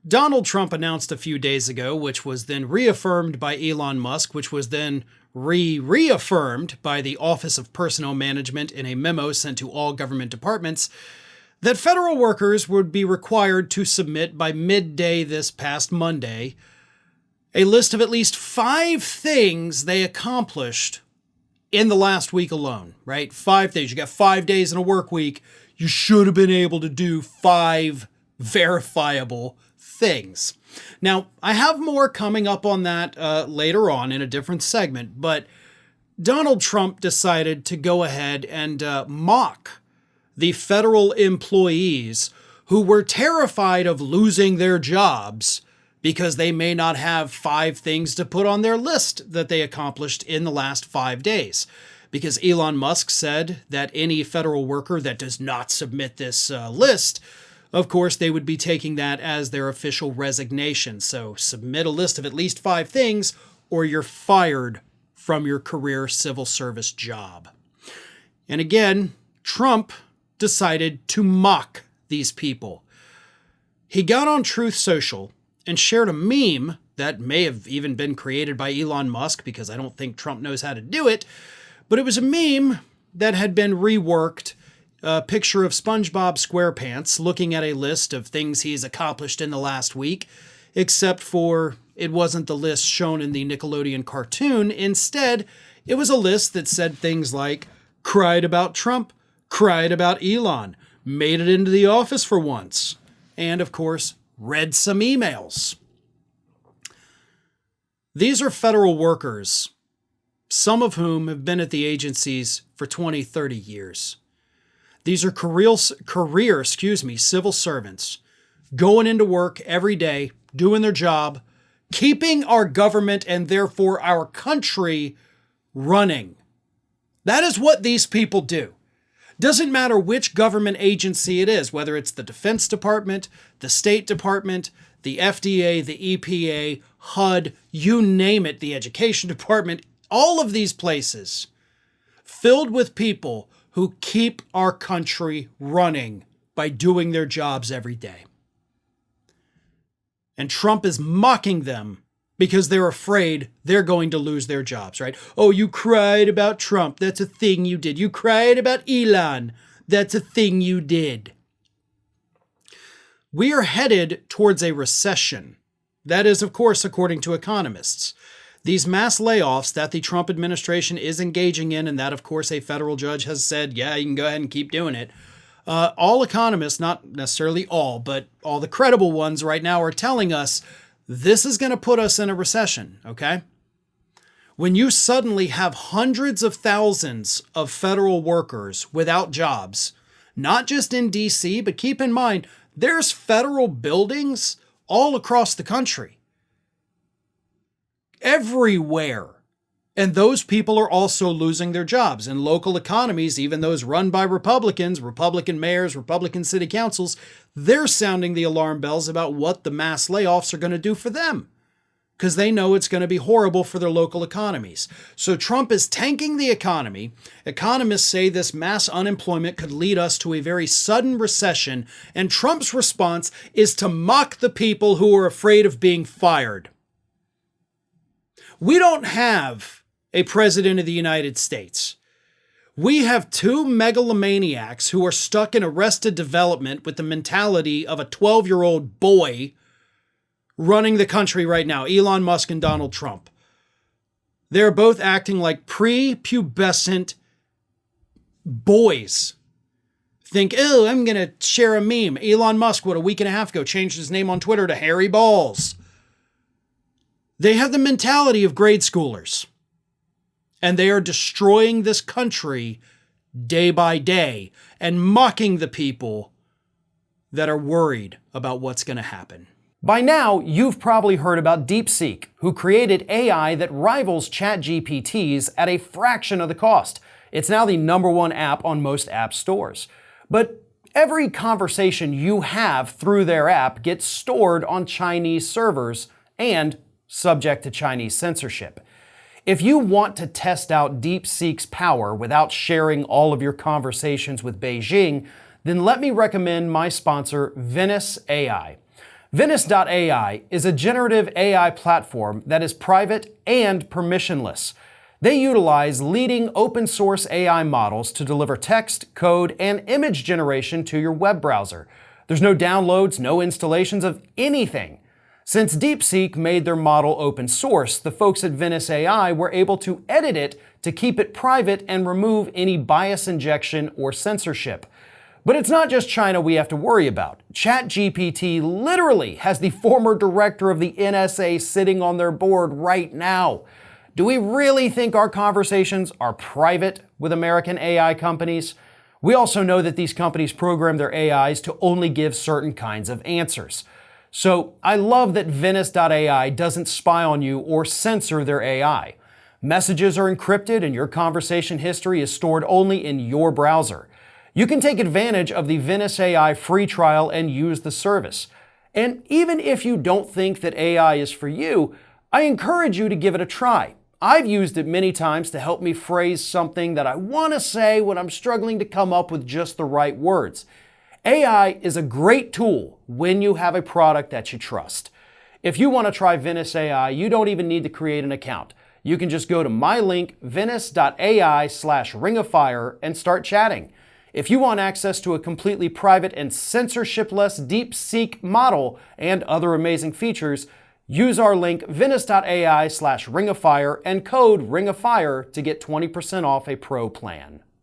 Donald Trump announced a few days ago, which was then reaffirmed by Elon Musk, which was then reaffirmed by the Office of Personnel Management in a memo sent to all government departments, that federal workers would be required to submit by midday this past Monday a list of at least 5 things they accomplished in the last week alone, right? 5 days. You got 5 days in a work week. You should have been able to do 5 verifiable things. Now, I have more coming up on that later on in a different segment, but Donald Trump decided to go ahead and mock the federal employees who were terrified of losing their jobs because they may not have 5 things to put on their list that they accomplished in the last 5 days. Because Elon Musk said that any federal worker that does not submit this list, of course, they would be taking that as their official resignation. So submit a list of at least 5 things or you're fired from your career civil service job. And again, Trump decided to mock these people. He got on Truth Social and shared a meme that may have even been created by Elon Musk because I don't think Trump knows how to do it, but it was a meme that had been reworked, a picture of SpongeBob SquarePants looking at a list of things he's accomplished in the last week, except for it wasn't the list shown in the Nickelodeon cartoon. Instead, it was a list that said things like, cried about Trump, cried about Elon, made it into the office for once, and of course, read some emails. These are federal workers, some of whom have been at the agencies for 20, 30 years. These are career civil servants going into work every day, doing their job, keeping our government and therefore our country running. That is what these people do. Doesn't matter which government agency it is, whether it's the Defense Department, the State Department, the FDA, the EPA, HUD, you name it, the Education Department, all of these places filled with people who keep our country running by doing their jobs every day. And Trump is mocking them because they're afraid they're going to lose their jobs, right? Oh, you cried about Trump. That's a thing you did. You cried about Elon. That's a thing you did. We are headed towards a recession. That is, of course, according to economists. These mass layoffs that the Trump administration is engaging in, and that, of course, a federal judge has said, yeah, you can go ahead and keep doing it. All economists, not necessarily all, but all the credible ones right now are telling us this is going to put us in a recession, okay? When you suddenly have hundreds of thousands of federal workers without jobs, not just in DC, but keep in mind, there's federal buildings all across the country. Everywhere. And those people are also losing their jobs. In local economies, even those run by Republicans, Republican mayors, Republican city councils, they're sounding the alarm bells about what the mass layoffs are going to do for them, because they know it's going to be horrible for their local economies. So Trump is tanking the economy. Economists say this mass unemployment could lead us to a very sudden recession, and Trump's response is to mock the people who are afraid of being fired. We don't have a president of the United States. We have 2 megalomaniacs who are stuck in arrested development with the mentality of a 12-year-old boy running the country right now, Elon Musk and Donald Trump. They're both acting like prepubescent boys. Think, oh, I'm going to share a meme. Elon Musk, what, a week and a half ago, changed his name on Twitter to Harry Balls. They have the mentality of grade schoolers. And they are destroying this country day by day and mocking the people that are worried about what's going to happen. By now, you've probably heard about DeepSeek, who created AI that rivals ChatGPT's at a fraction of the cost. It's now the #1 app on most app stores. But every conversation you have through their app gets stored on Chinese servers and subject to Chinese censorship. If you want to test out DeepSeek's power without sharing all of your conversations with Beijing, then let me recommend my sponsor, Venice AI. Venice.ai is a generative AI platform that is private and permissionless. They utilize leading open source AI models to deliver text, code, and image generation to your web browser. There's no downloads, no installations of anything. Since DeepSeek made their model open source, the folks at Venice AI were able to edit it to keep it private and remove any bias injection or censorship. But it's not just China we have to worry about. ChatGPT literally has the former director of the NSA sitting on their board right now. Do we really think our conversations are private with American AI companies? We also know that these companies program their AIs to only give certain kinds of answers. So I love that Venice.ai doesn't spy on you or censor their AI. Messages are encrypted and your conversation history is stored only in your browser. You can take advantage of the Venice AI free trial and use the service. And even if you don't think that AI is for you, I encourage you to give it a try. I've used it many times to help me phrase something that I want to say when I'm struggling to come up with just the right words. AI is a great tool when you have a product that you trust. If you want to try Venice AI, you don't even need to create an account. You can just go to my link, venice.ai/ringofire, and start chatting. If you want access to a completely private and censorship-less DeepSeek model and other amazing features, use our link, venice.ai/ringofire, and code ringofire to get 20% off a pro plan.